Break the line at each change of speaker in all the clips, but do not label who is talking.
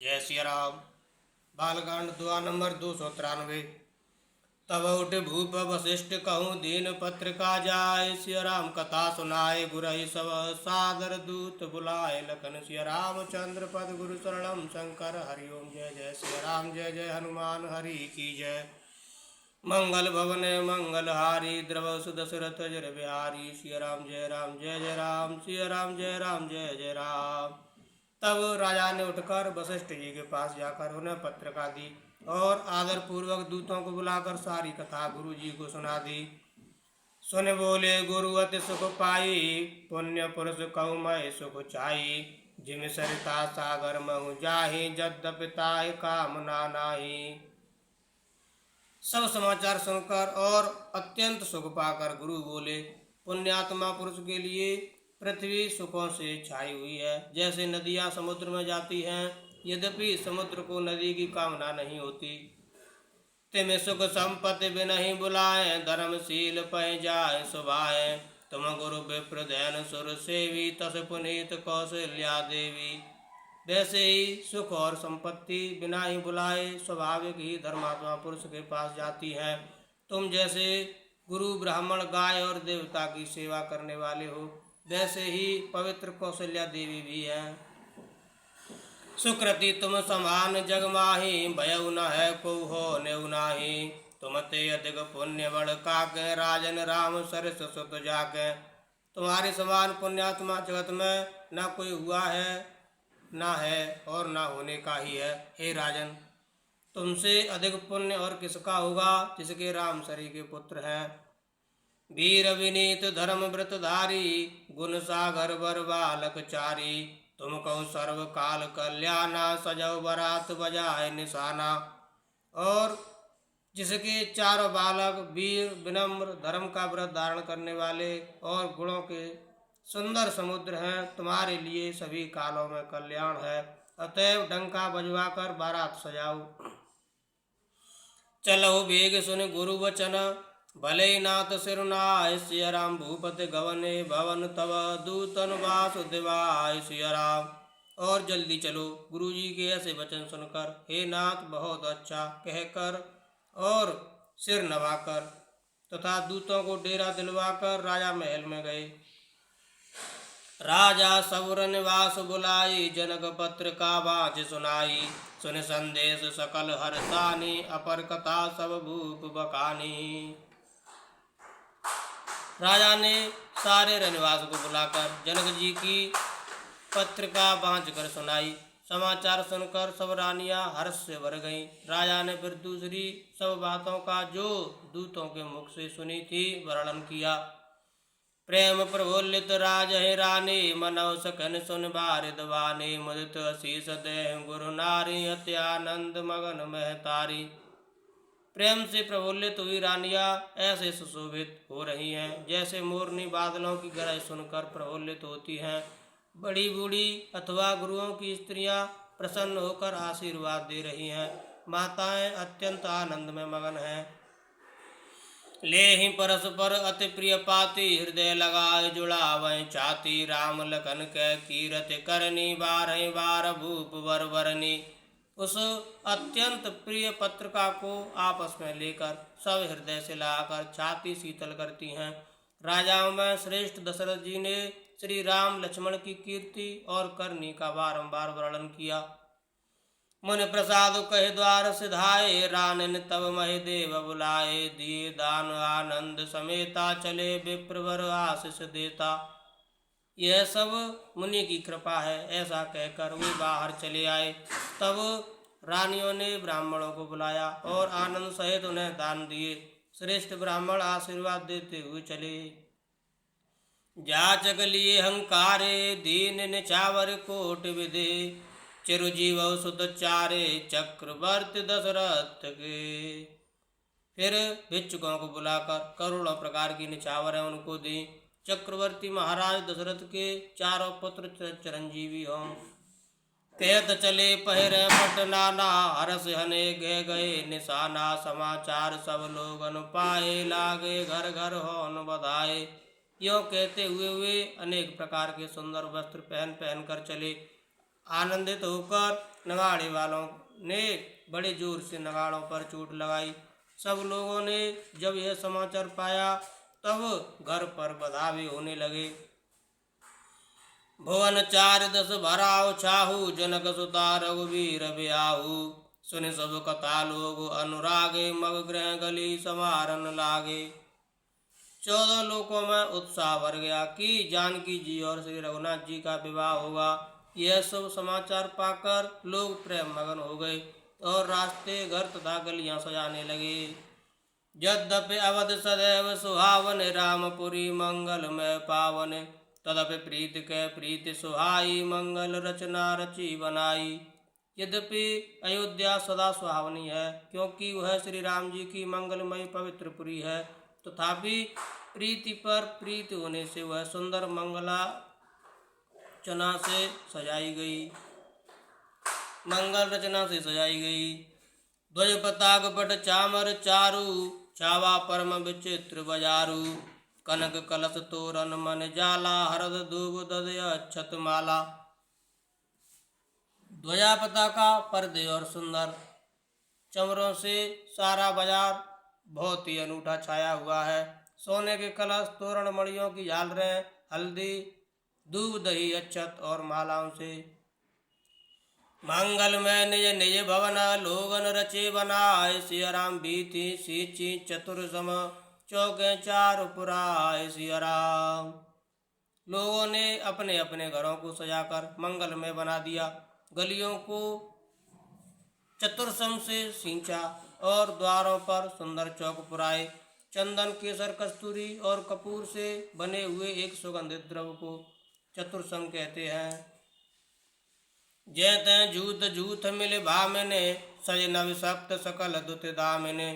जय सिया राम। बालकांड दुआ नंबर 293। तब उठ भूप वशिष्ठ कहूँ दीन पत्रिका जाय, सिया राम कथा सुनाए गुरहि सब सादर दूत बुलाए। लखन सिया रामचंद्र पद गुरु शरणम शंकर हरिओम। जय जय सिया राम जय जय हनुमान हरि की जय। मंगल भवन मंगल हारी द्रवसु दशरथ जर बिहारी। सिया राम जय जय राम सिया राम जय जय राम। तब राजा ने उठकर वशिष्ठ जी के पास जाकर उन्हें पत्रिका दी और आदर पूर्वक दूतों को बुलाकर सारी कथा गुरु जी को सुना दी। सुन बोले गुरु अति सुख पाई, पुण्य पुरुष कहु मैं सुख चाई। जिम सरिता सागर महु जाहि, यद्यपि ताहि कामना नाही। सब समाचार सुनकर और अत्यंत सुख पाकर गुरु बोले, पुण्यात्मा पुरुष के लिए पृथ्वी सुखों से छाई हुई है, जैसे नदियां समुद्र में जाती हैं, यद्यपि समुद्र को नदी की कामना नहीं होती। तिम सुख संपत्ति बिनहि बुलाए, धर्मशील पै जाए सुभाए। तुम गुरु विप्र दैन सुर सेवी, तस पुनीत कौशल्या देवी। वैसे ही सुख और संपत्ति बिना ही बुलाए स्वाभाविक ही धर्मात्मा पुरुष के पास जाती है। तुम जैसे गुरु ब्राह्मण गाय और देवता की सेवा करने वाले हो, वैसे ही पवित्र कौशल्या देवी भी हैं। सुकृति तुम समान जग माही, भयउ न है को हो नेउ नाही। तुम ते अधिक पुण्य बड़ काके, राजन राम सरस सुत जाके। तुम्हारे समान पुण्यात्मा जगत में न कोई हुआ है, ना है और ना होने का ही है। हे राजन, तुमसे अधिक पुण्य और किसका होगा, जिसके राम सरी के पुत्र हैं। वीर विनीत धर्म व्रतधारी, गुण सागर बर बालक चारी। तुम कहो सर्व काल कल्याणा, सजव बरात बजाए निशाना। और जिसके चारों बालक वीर विनम्र धर्म का व्रत धारण करने वाले और गुणों के सुंदर समुद्र हैं, तुम्हारे लिए सभी कालों में कल्याण है। अतएव डंका बजवा कर बारात सजाओ। चलो वेग सुन गुरु वचन, भले नाथ सिरुनाय। सिया राम भूपति गवने भवन, तब दूतन वासुदेवाय। सिया राम और जल्दी चलो। गुरु जी के ऐसे वचन सुनकर हे नाथ बहुत अच्छा कहकर और सिर नवाकर तथा दूतों को डेरा दिलवाकर राजा महल में गए। राजा सौर निवास बुलाई, जनक पत्र का बाच सुनाई। सुन संदेश सकल हरसानी, अपर कथा सब भूप बकानी। राजा ने सारे रनिवास को बुलाकर जनक जी की पत्रिका बाँच कर सुनाई। समाचार सुनकर सब रानियां हर्ष से भर गईं। राजा ने फिर दूसरी सब बातों का जो दूतों के मुख से सुनी थी वर्णन किया। प्रेम प्रफुल्लित राज है रानी, मनव सखन सुन बारिद वाणी। मुदित अशीष देह गुरु नारी, अति आनंद मगन महतारी। प्रेम से प्रफुल्लित हुई रानियां ऐसे सुशोभित हो रही हैं, जैसे मोरनी बादलों की गरज सुनकर प्रफुल्लित होती हैं। बड़ी बूढ़ी अथवा गुरुओं की स्त्रियां प्रसन्न होकर आशीर्वाद दे रही हैं। माताएं अत्यंत आनंद में मगन हैं। ले ही परस्पर अति प्रिय पाती, हृदय लगाए जुड़ावै छाती। राम लखन के कीरत करनी, बारह बार भूप वर वरनी। उस अत्यंत प्रिय पत्रिका को आपस में लेकर सब हृदय से लगाकर छाती शीतल करती हैं। राजाओं में श्रेष्ठ दशरथ जी ने श्री राम लक्ष्मण की कीर्ति और करनी का बारंबार वर्णन किया। मुनि प्रसाद कहे द्वार सिधाए, रानन तब महि देव बुलाए। दिए दान आनंद समेता, चले विप्रवर आशीष देता। यह सब मुनि की कृपा है, ऐसा कहकर वे बाहर चले आए। तब रानियों ने ब्राह्मणों को बुलाया और आनंद सहित उन्हें दान दिए। श्रेष्ठ ब्राह्मण आशीर्वाद देते हुए चले। जाचक लिए हंकारे, दीन निचावर कोट विधि। चिरुजीव सुत चारे, चक्रवर्ती दशरथ के। फिर भिक्षुकों को बुलाकर करोड़ों प्रकार की निछावरें उनको दी। चक्रवर्ती महाराज दशरथ के चारों पुत्र चिरंजीवी हों। कहत चले पहिरे पट नाना, हरस हने गए गए निशाना। समाचार सब लोगन पाए, लागे घर घर होन बधाए। यों कहते हुए वे अनेक प्रकार के सुंदर वस्त्र पहन पहन कर चले। आनंदित होकर नगाड़े वालों ने बड़े जोर से नगाड़ों पर चोट लगाई। सब लोगों ने जब यह समाचार पाया तब घर पर बधावे होने लगे। भुवन चार दस भराओ छाहू, जनक सुता रघुवीर ब्याहू। सुनि सब कथा लोग अनुरागे, मग ग्रह गली समारन लागे। 14 लोकों में उत्साह भर गया कि जानकी जी और श्री रघुनाथ जी का विवाह होगा। यह सब समाचार पाकर लोग प्रेम मगन हो गए और रास्ते, घर तथा गलियां सजाने लगे। यद्यपि अवध सदैव सुहावन, रामपुरी मंगल में पावन। तदपि प्रीत के प्रीति सुहाई, मंगल रचना रची बनाई। यद्यपि अयोध्या सदा सुहावनी है, क्योंकि वह श्री राम जी की मंगलमयी पवित्र पुरी है, तथापि प्रीति पर प्रीति होने से वह सुंदर मंगला रचना से सजाई गई, मंगल रचना से सजाई गई। ध्वज पताक पट चामर चारु, छावा परम विचित्र बजारू। कनक कलश तोरण मन जाला, हरद दूब ददय अक्षत माला। ध्वजा पताका पर्दे और सुंदर चमरों से सारा बाजार बहुत ही अनूठा छाया हुआ है। सोने के कलश, तोरण, मणियों की झालरें, हल्दी, दूब, दही, अक्षत और मालाओं से मंगल में निज निज भवन, लोगन रचे बनाए। सिया राम बीती सींची चतुर सम, चौके चार पुराए सिया राम। लोगों ने अपने अपने घरों को सजाकर मंगल में बना दिया, गलियों को चतुर्सम से सींचा और द्वारों पर सुंदर चौक पुराए। चंदन, केसर, कस्तूरी और कपूर से बने हुए एक सुगंधित द्रव्य को चतुर्सम कहते हैं। जैते जूत जूथ मिल भामिने, सज नव सप्त सकल दुत दामिने।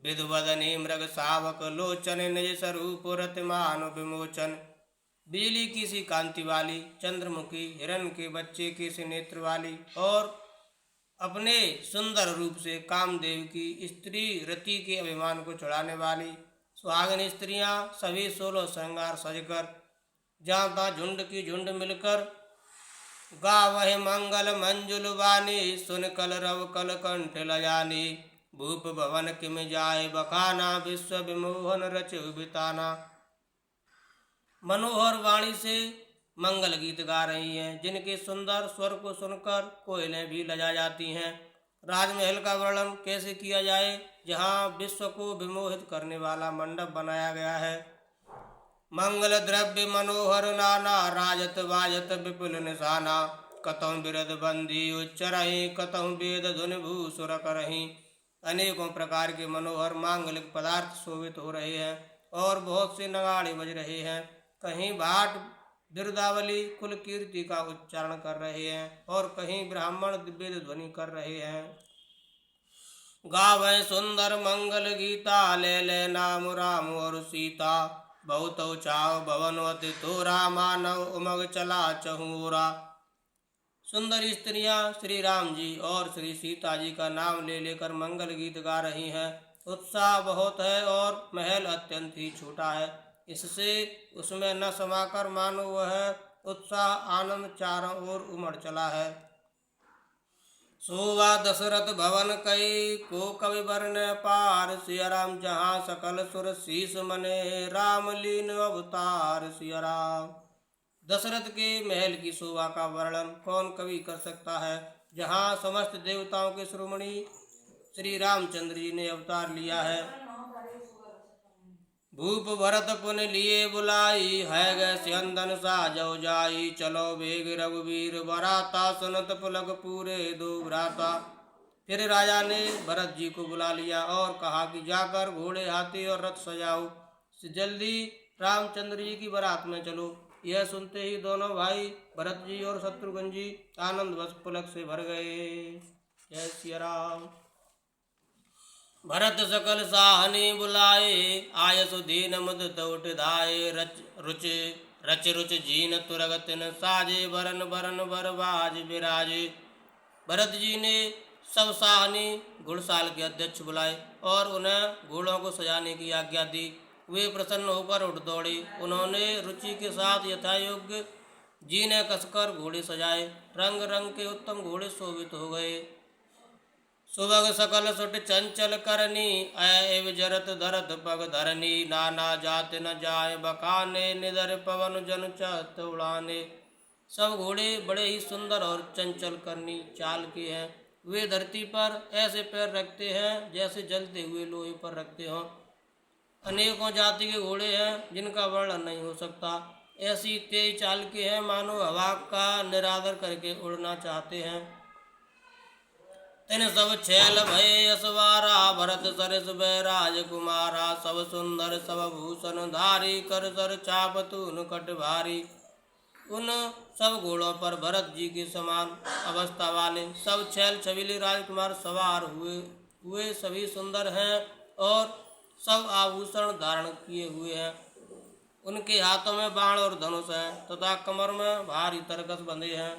विधुवदनी मृग सावक लोचन, निज स्वरूप रतिमान विमोचन। बिजली की सी कांति वाली, चंद्रमुखी, हिरण के बच्चे के सी नेत्र वाली और अपने सुंदर रूप से कामदेव की स्त्री रति के अभिमान को चढ़ाने वाली सुहागिन स्त्रियां सभी 16 श्रृंगार सजकर जहाँ तहाँ झुंड की झुंड मिलकर गावह मंगल मंजुल वाणी। सुन कल रव कल कंठ लजानी, भूप भवन किम जाय बखाना। विश्व विमोहन रचु बिताना। मनोहर वाणी से मंगल गीत गा रही हैं, जिनके सुंदर स्वर को सुनकर कोयलें भी लजा जाती हैं। राजमहल का वर्णन कैसे किया जाए, जहाँ विश्व को विमोहित करने वाला मंडप बनाया गया है। मंगल द्रव्य मनोहर नाना, राजत वाजत विपुल निशाना। कतहु बिरद बंदी उच्चरहि, कतहु वेद धुन भूसुर करहि। अनेकों प्रकार के मनोहर मांगलिक पदार्थ शोभित हो रहे हैं और बहुत से नगाड़े बज रहे हैं। कहीं भाट बिरदावली कुल कीर्ति का उच्चारण कर रहे हैं और कहीं ब्राह्मण दिव्य ध्वनि कर रहे हैं। गावे सुंदर मंगल गीता, ले ले नाम राम और सीता। बहुत चाव भवनवती तोरा, मानव उमग चला चहूरा। सुंदर स्त्रियां श्री राम जी और श्री सीता जी का नाम ले लेकर मंगल गीत गा रही हैं। उत्साह बहुत है और महल अत्यंत ही छोटा है, इससे उसमें न समाकर मानो वह उत्साह आनंद चारों ओर उमड़ चला है। सोवा दशरथ भवन कई, को कवि वर्ण पार। सिया राम जहाँ सकल सुर शीस मने, राम लीन अवतार सिया राम। दशरथ के महल की शोभा का वर्णन कौन कवि कर सकता है, जहाँ समस्त देवताओं के शिरोमणि श्री रामचंद्र जी ने अवतार लिया है। भूप भरत पुन लिए बुलाई, है गए सियंदन साजो जाई। चलो वेग रघुवीर बराता, सुनत पुलक पूरे दो भ्राता। फिर राजा ने भरत जी को बुला लिया और कहा कि जाकर घोड़े, हाथी और रथ सजाओ, जल्दी रामचंद्र जी की बारात में चलो। यह सुनते ही दोनों भाई भरत जी और शत्रुघ्न जी आनंदवश पुलक से भर गए। जय सिया राम। भरत सकल साहनी बुलाए, आय सुदीन मुदित उठ धाये। रच रुच जीन तुरगतिन साजे, बरन बरन बरबाज बिराजे। भरत जी ने सब साहनी घुड़साल के अध्यक्ष बुलाए और उन्हें घोड़ों को सजाने की आज्ञा दी। वे प्रसन्न होकर उठ दौड़े। उन्होंने रुचि के साथ यथायोग्य जी ने कसकर घोड़े सजाए, रंग रंग के उत्तम घोड़े शोभित हो गए। सुबह सकल सुट चंचल करनी, एव जरत धरत पग धरनी, नाना जात न जाय बकाने, निधर पवन जन चत उड़ाने। सब घोड़े बड़े ही सुंदर और चंचल करनी चाल के हैं। वे धरती पर ऐसे पैर रखते हैं जैसे जलते हुए लोहे पर रखते हों। अनेकों जाति के घोड़े हैं जिनका वर्णन नहीं हो सकता। ऐसी तेज चाल के हैं मानो हवा का निरादर करके उड़ना चाहते हैं। इन सब छैल भय यसवारा, भरत सरिस भय राजकुमारा, सब सुंदर सब भूषण धारी, कर सर चाप तून कट भारी। उन सब घोड़ों पर भरत जी के समान अवस्था वाले सब छैल छबीले राजकुमार सवार हुए सभी सुंदर हैं और सब आभूषण धारण किए हुए हैं। उनके हाथों में बाण और धनुष हैं तथा कमर में भारी तरकस बंधे हैं।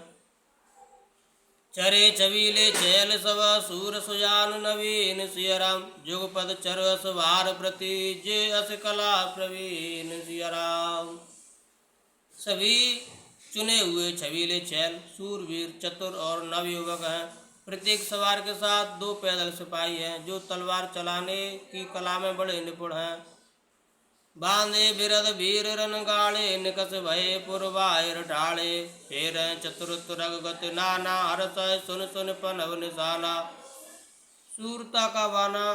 चरे छबीले छैल सब सूर सुजान नवीन, सियराम जुगपद चरस भार प्रति, जे अस कला प्रवीण सियराम। सभी चुने हुए छबीले छैल सूरवीर चतुर और नवयुवक हैं। प्रत्येक सवार के साथ 2 पैदल सिपाही हैं जो तलवार चलाने की कला में बड़े निपुण हैं। बांधे बिरद वीर रणगाड़े, निकस भये पुरवायर ढाले, फेर चतुर तुरग गति नाना, हर्ष सुन सुन पनव निशाना। सूरता का बाना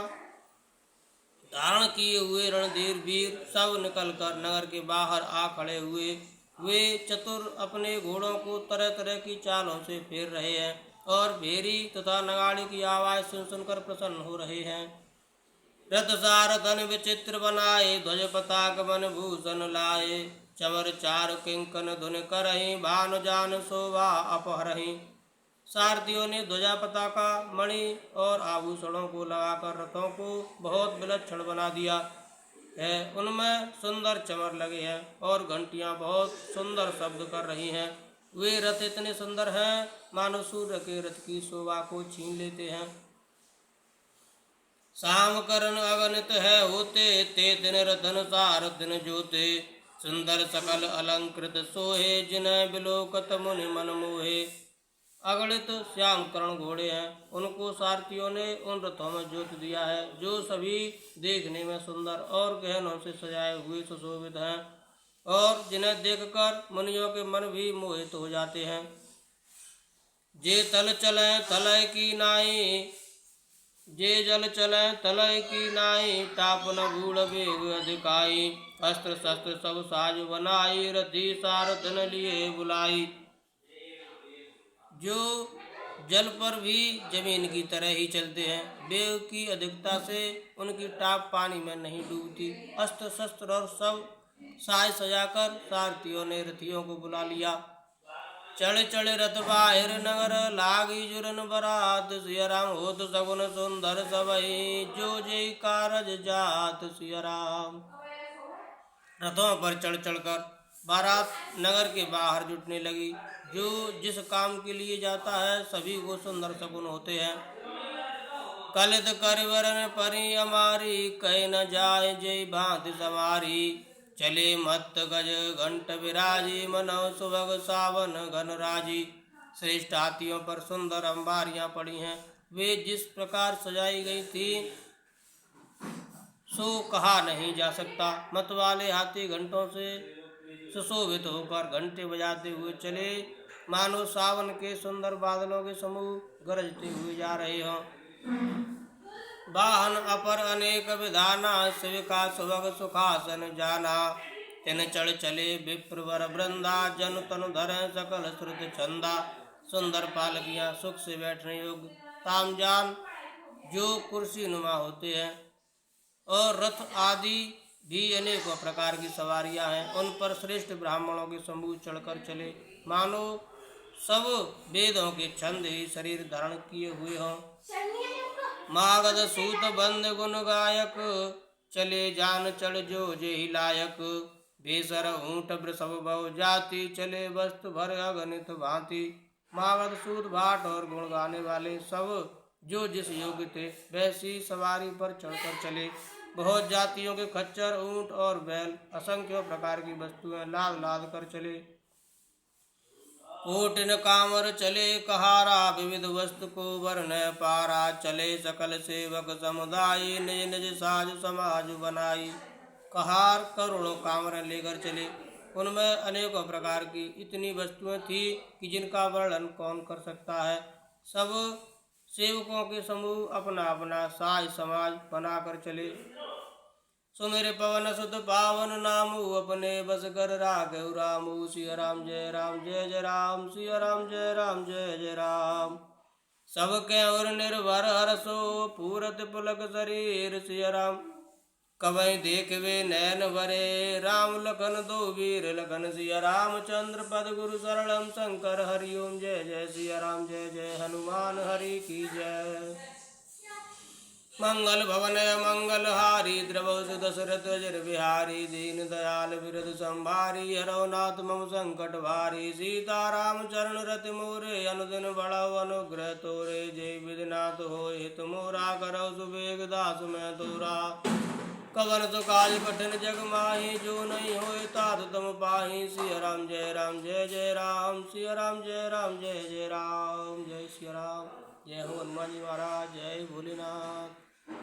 धारण किए हुए रणधीर वीर सब निकलकर नगर के बाहर आ खड़े हुए। वे चतुर अपने घोड़ों को तरह तरह की चालों से फेर रहे हैं और भेरी तथा नगाड़े की आवाज़ सुन सुनकर प्रसन्न हो रहे हैं। रथ सारथन विचित्र बनाए, ध्वज पताक बन भूषण लाए, चमर चार किंकन धुन करहीं, भानु जान शोभा अपहरहीं। सारथियों ने ध्वजा पताका मणि और आभूषणों को लगाकर रथों को बहुत विलक्षण बना दिया है। उनमें सुंदर चमर लगे हैं और घंटियां बहुत सुंदर शब्द कर रही हैं। वे रथ इतने सुंदर हैं मानो सूर्य के रथ की शोभा को छीन लेते हैं। साम करण अगणित है होते, ते दिन रतन सार दिन जोते, सुंदर सकल अलंकृत सोहे, जिन्हें बिलोकत मुनि मन मोहे। अगणित श्याम करण घोड़े हैं, उनको सारथियों ने उन रथों में जोत दिया है जो सभी देखने में सुंदर और गहनों से सजाए हुए सुशोभित हैं और जिन्हें देखकर मुनियों के मन भी मोहित हो जाते हैं। जे तल चले तलय की नाई, जे जल चले तलय की नाई, टाप न बूढ़ बेग अधिकाई, अस्त्र शस्त्र सब साज बनाई, रथी सारथन लिए बुलाई। जो जल पर भी जमीन की तरह ही चलते हैं, वेग की अधिकता से उनकी टाप पानी में नहीं डूबती। अस्त्र शस्त्र और सब साज सजाकर सारथियों ने रथियों को बुला लिया। चढ़ चढ़ रथ बाहिर नगर, लागी जुरन बरात, सियराम होत सगुन सुंदर सबही, जो जय कारज जात सियराम। रथों पर चढ़ चढ़कर बारात नगर के बाहर जुटने लगी। जो जिस काम के लिए जाता है सभी को सुंदर सगुन होते हैं। कलित करिवरन परी अमारी, कह न जाए जय भांति समारी, चले मत गज घंट विराजी, मनो सुभग सावन घन राजी। श्रेष्ठ हाथियों पर सुंदर अंबारियां पड़ी हैं। वे जिस प्रकार सजाई गई थी सो कहा नहीं जा सकता। मत वाले हाथी घंटों से सुशोभित होकर घंटे बजाते हुए चले मानो सावन के सुंदर बादलों के समूह गरजते हुए जा रहे हों। वाहन अपर अनेक विधाना, शिविका सुभग सुखासन जाना, तिन चढ़ चले विप्रवर वृंदा, जन तनु धर सकल श्रुत छंदा। सुंदर पालकियां सुख से बैठने योग्य तामजान जो कुर्सी नुमा होते हैं और रथ आदि भी अनेकों प्रकार की सवारियां हैं। उन पर श्रेष्ठ ब्राह्मणों के समूह चढ़कर चले मानो सब वेदों के छंद ही शरीर धारण किए हुए हों। मागध सूत बंद गुण गायक, चले जान चढ़ जो जेहि लायक, बेसर ऊंट वृषभ बहु जाति, चले वस्तु भर अगणित भांति। मागध सूत भाट और गुण गाने वाले सब जो जिस योग्य थे वैसी सवारी पर चढ़कर चले। बहुत जातियों के खच्चर ऊंट और बैल असंख्य प्रकार की वस्तुएं लाद लाद कर चले। कोटिन कामर चले कहारा, विविध वस्तु को वर्ण पारा। चले सकल सेवक समुदाय, निज निज साज समाज बनाई। कहार करोड़ों कामर लेकर चले, उनमें अनेकों प्रकार की इतनी वस्तुएं थी कि जिनका वर्णन कौन कर सकता है। सब सेवकों के समूह अपना अपना साज समाज बनाकर चले। सुमेर पवन सुत पावन नामु, अपने बस कर राघव रामु। सिया राम जय जय राम, सिया राम जय जय राम। सबके और निर्भर हरसो, पूरत पुलक शरीर। सिया राम कवै देखवे नैन भरे, राम लखन दो वीर लखन। सिया रामचंद्र पद गुरु शरणम, शंकर हरिओम जय जय। सिया राम जय जय हनुमान हरि की जय। मंगल भवन मंगल हारी, द्रवसु दशरथ अजर बिहारी। दीन दयाल बिरद संभारी, हरौ नाथ मम संकट भारी। सीता राम चरण रति मोरे, अनुदिन बढ़ाओ अनुग्रह तोरे। जय विधिनाथ होय हित मोरा, करौ सुबेग दास मैं तोरा। कवन तो काज कठिन जग माही, जो नहीं होए तात तुम पाही। सिया राम जय जय राम, सिया राम जय जय राम। जय सिया राम, जय हो हनुमान जी महाराज, जय भोलेनाथ।